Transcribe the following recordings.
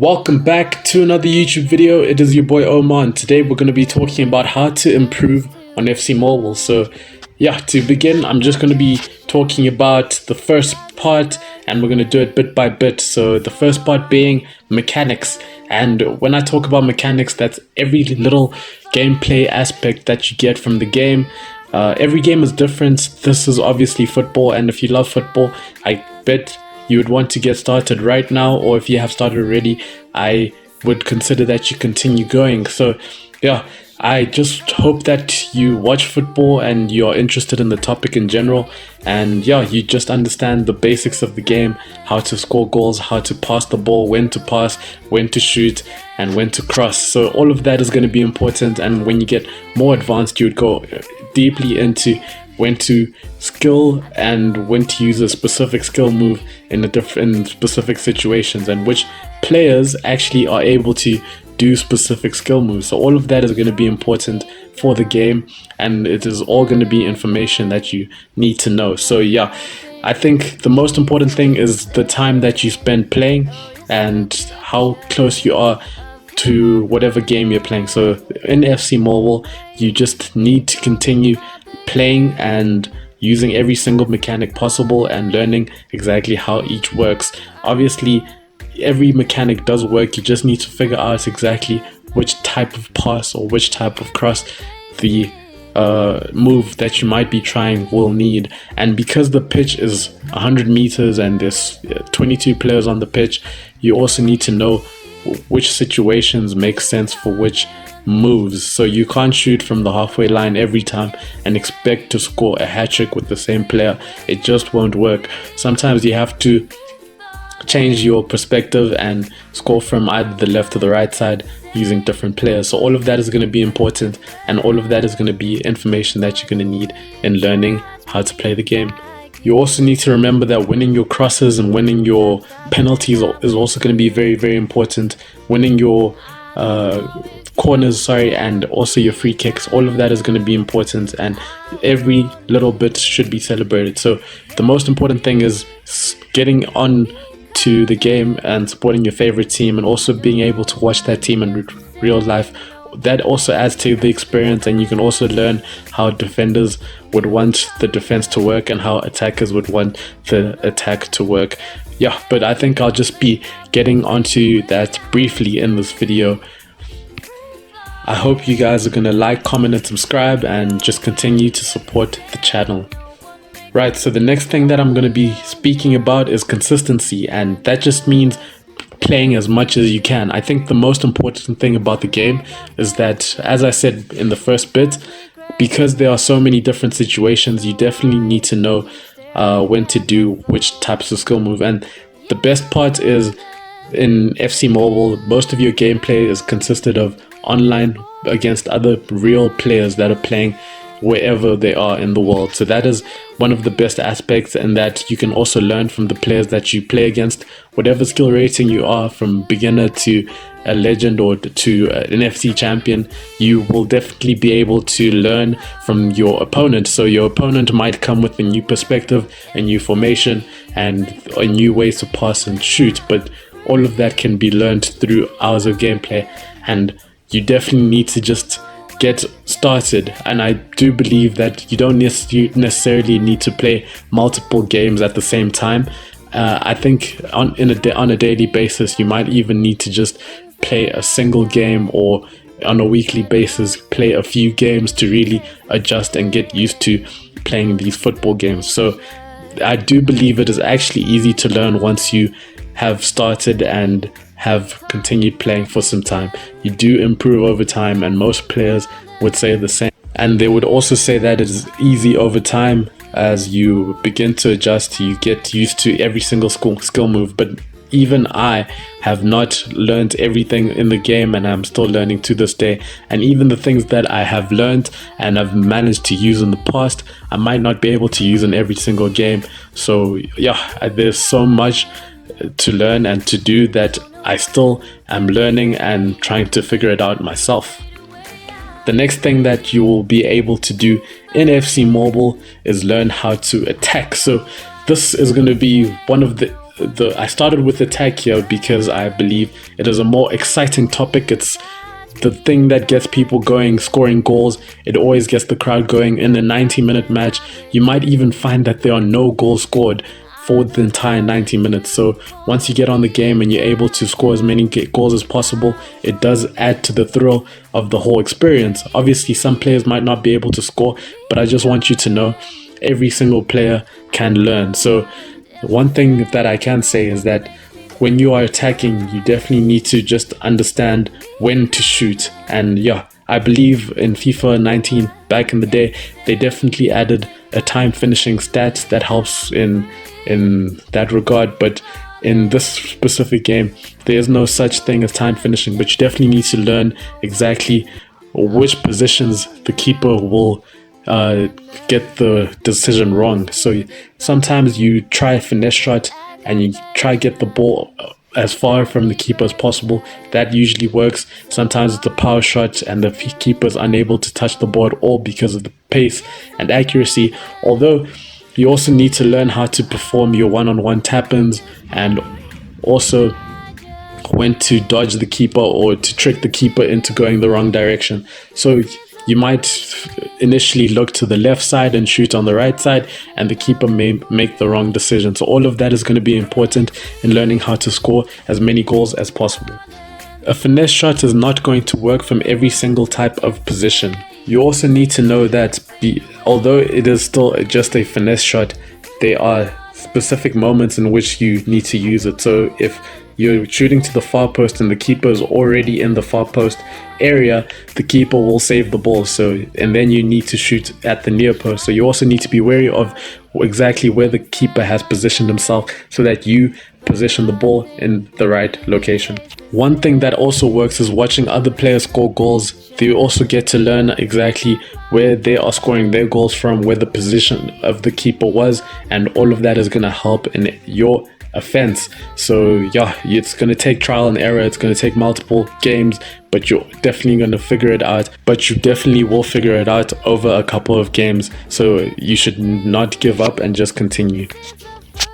Welcome back to another YouTube video. It is your boy Omar, and today we're going to be talking about how to improve on FC Mobile. So yeah, to begin, I'm just going to be talking about the first part, and we're going to do it bit by bit. So the first part being mechanics, and when I talk about mechanics, that's every little gameplay aspect that you get from the game. Every game is different. This is obviously football, and if you love football, I bet you would want to get started right now, or if you have started already, I would consider that you continue going. So yeah, I just hope that you watch football and you're interested in the topic in general, and yeah, you just understand the basics of the game, how to score goals, how to pass the ball, when to pass, when to shoot, and when to cross. So all of that is going to be important, and when you get more advanced, you would go deeply into when to skill and when to use a specific skill move in specific situations, and which players actually are able to do specific skill moves. So all of that is going to be important for the game, and it is all going to be information that you need to know. So yeah, I think the most important thing is the time that you spend playing and how close you are to whatever game you're playing. So in FC Mobile, you just need to continue playing and using every single mechanic possible and learning exactly how each works. Obviously, every mechanic does work. You just need to figure out exactly which type of pass or which type of cross the move that you might be trying will need. And because the pitch is 100 meters and there's 22 players on the pitch, you also need to know which situations make sense for which moves. So you can't shoot from the halfway line every time and expect to score a hat-trick with the same player. It just won't work. Sometimes you have to change your perspective and score from either the left or the right side using different players. So all of that is going to be important, and all of that is going to be information that you're going to need in learning how to play the game. You also need to remember that winning your crosses and winning your penalties is also going to be very, very important. Winning your corners, and also your free kicks, all of that is going to be important, and every little bit should be celebrated. So the most important thing is getting on to the game and supporting your favorite team, and also being able to watch that team in real life. That also adds to the experience, and you can also learn how defenders would want the defense to work and how attackers would want the attack to work. Yeah, but I think I'll just be getting onto that briefly in this video. I hope you guys are gonna like, comment, and subscribe, and just continue to support the channel. Right, so the next thing that I'm gonna be speaking about is consistency, and that just means playing as much as you can. I think the most important thing about the game is that, as I said in the first bit, because there are so many different situations, you definitely need to know when to do which types of skill move. And the best part is, in FC Mobile, most of your gameplay is consisted of online against other real players that are playing wherever they are in the world. So that is one of the best aspects, and that you can also learn from the players that you play against. Whatever skill rating you are, from beginner to a legend or to an FC champion, you will definitely be able to learn from your opponent. So your opponent might come with a new perspective, a new formation, and a new ways to pass and shoot, but all of that can be learned through hours of gameplay, and you definitely need to just get started. And I do believe that you don't necessarily need to play multiple games at the same time. I think on a daily basis, you might even need to just play a single game, or on a weekly basis play a few games to really adjust and get used to playing these football games. So I do believe it is actually easy to learn once you have started and have continued playing for some time. You do improve over time, and most players would say the same, and they would also say that it is easy over time. As you begin to adjust, you get used to every single skill move. But even I have not learned everything in the game, and I'm still learning to this day. And even the things that I have learned and have managed to use in the past, I might not be able to use in every single game. So yeah, there's so much to learn and to do that I still am learning and trying to figure it out myself. The next thing that you will be able to do in FC Mobile is learn how to attack. So this is going to be one of the I started with attack here because I believe it is a more exciting topic. It's the thing that gets people going, scoring goals. It always gets the crowd going. In a 90-minute match, you might even find that there are no goals scored for the entire 90 minutes. So once you get on the game and you're able to score as many goals as possible, it does add to the thrill of the whole experience. Obviously, some players might not be able to score, but I just want you to know every single player can learn. So one thing that I can say is that when you are attacking, you definitely need to just understand when to shoot. And yeah, I believe in FIFA 19 back in the day, they definitely added a time finishing stat that helps in that regard. But in this specific game, there is no such thing as time finishing, but you definitely need to learn exactly which positions the keeper will get the decision wrong. So sometimes you try a finesse shot and you try get the ball as far from the keeper as possible. That usually works. Sometimes it's a power shot and the keeper is unable to touch the ball at all because of the pace and accuracy. Although you also need to learn how to perform your one-on-one tap-ins and also when to dodge the keeper or to trick the keeper into going the wrong direction. So you might initially look to the left side and shoot on the right side, and the keeper may make the wrong decision. So all of that is going to be important in learning how to score as many goals as possible. A finesse shot is not going to work from every single type of position. You also need to know that although it is still just a finesse shot, there are specific moments in which you need to use it. So if you're shooting to the far post and the keeper is already in the far post area, the keeper will save the ball. And then you need to shoot at the near post. So you also need to be wary of exactly where the keeper has positioned himself so that you position the ball in the right location. One thing that also works is watching other players score goals. They also get to learn exactly where they are scoring their goals from, where the position of the keeper was, and all of that is going to help in your offense. So yeah, it's going to take trial and error. It's going to take multiple games, but you're definitely going to figure it out. But you definitely will figure it out over a couple of games. So you should not give up and just continue.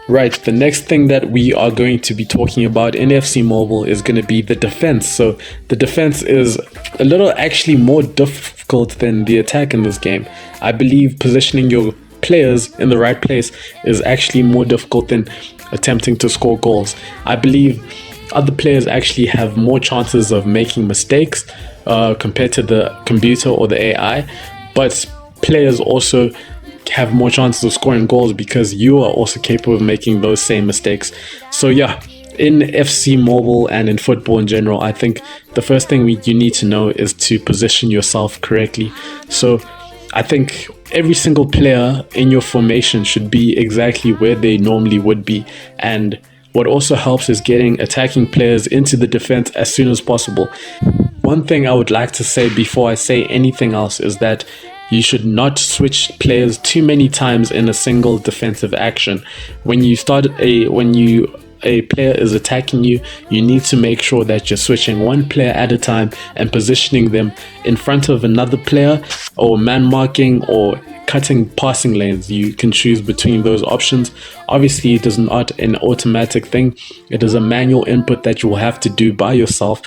Right, the next thing that we are going to be talking about in FC Mobile is going to be the defense. So the defense is a little actually more difficult than the attack in this game. I believe positioning your players in the right place is actually more difficult than attempting to score goals. I believe other players actually have more chances of making mistakes compared to the computer or the AI, but players also have more chances of scoring goals because you are also capable of making those same mistakes. So yeah, in FC Mobile and in football in general, I think the first thing you need to know is to position yourself correctly. So I think every single player in your formation should be exactly where they normally would be. And what also helps is getting attacking players into the defense as soon as possible. One thing I would like to say before I say anything else is that you should not switch players too many times in a single defensive action. When a player is attacking you, you need to make sure that you're switching one player at a time and positioning them in front of another player, or man marking, or cutting passing lanes. You can choose between those options. Obviously, it is not an automatic thing. It is a manual input that you will have to do by yourself,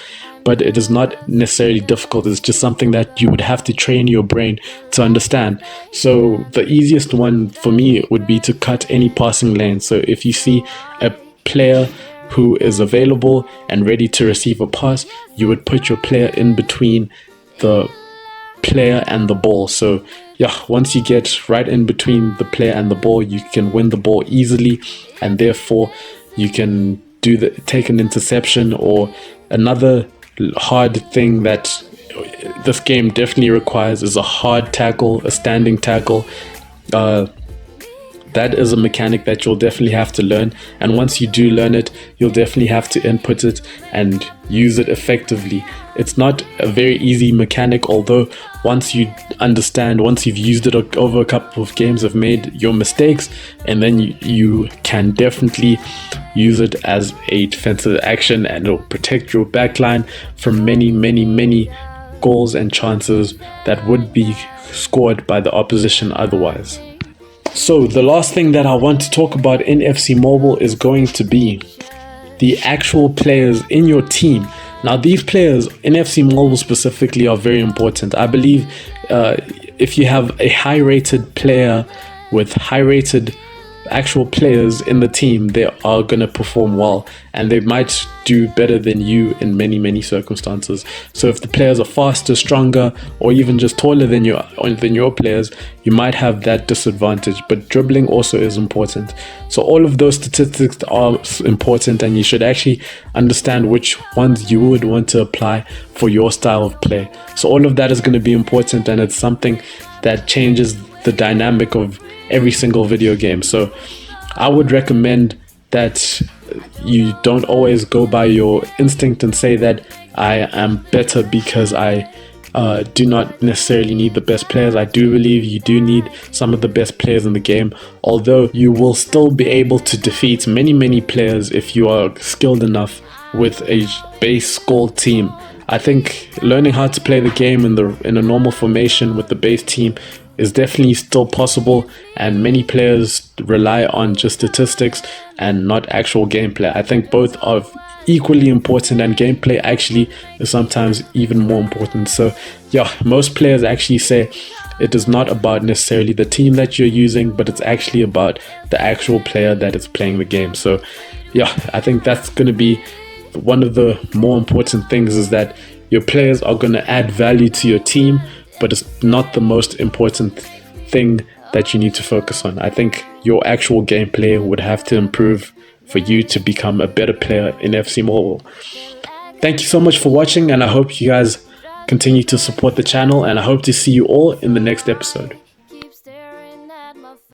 but it is not necessarily difficult. It's just something that you would have to train your brain to understand. So the easiest one for me would be to cut any passing lane. So if you see a player who is available and ready to receive a pass, you would put your player in between the player and the ball. So yeah, once you get right in between the player and the ball, you can win the ball easily, and therefore you can take an interception. Or another hard thing that this game definitely requires is a hard tackle, a standing tackle. That is a mechanic that you'll definitely have to learn, and once you do learn it, you'll definitely have to input it and use it effectively. It's not a very easy mechanic, although once you understand, once you've used it over a couple of games, have made your mistakes, and then you can definitely use it as a defensive action, and it'll protect your backline from many goals and chances that would be scored by the opposition otherwise. So the last thing that I want to talk about in FC Mobile is going to be the actual players in your team. Now, these players in FC Mobile specifically are very important. I believe if you have a high-rated player with high-rated actual players in the team, they are going to perform well, and they might do better than you in many circumstances. So if the players are faster, stronger, or even just taller than your players, you might have that disadvantage. But dribbling also is important. So all of those statistics are important, and you should actually understand which ones you would want to apply for your style of play. So all of that is going to be important, and it's something that changes the dynamic of every single video game. So I would recommend that you don't always go by your instinct and say that I am better because I do not necessarily need the best players. I do believe you do need some of the best players in the game, although you will still be able to defeat many players if you are skilled enough with a base score team. I think learning how to play the game in a normal formation with the base team is definitely still possible, and many players rely on just statistics and not actual gameplay. I think both are equally important, and gameplay actually is sometimes even more important. So yeah, most players actually say it is not about necessarily the team that you're using, but it's actually about the actual player that is playing the game. So yeah, I think that's going to be one of the more important things, is that your players are going to add value to your team, but it's not the most important thing that you need to focus on. I think your actual gameplay would have to improve for you to become a better player in FC Mobile. Thank you so much for watching, and I hope you guys continue to support the channel, and I hope to see you all in the next episode.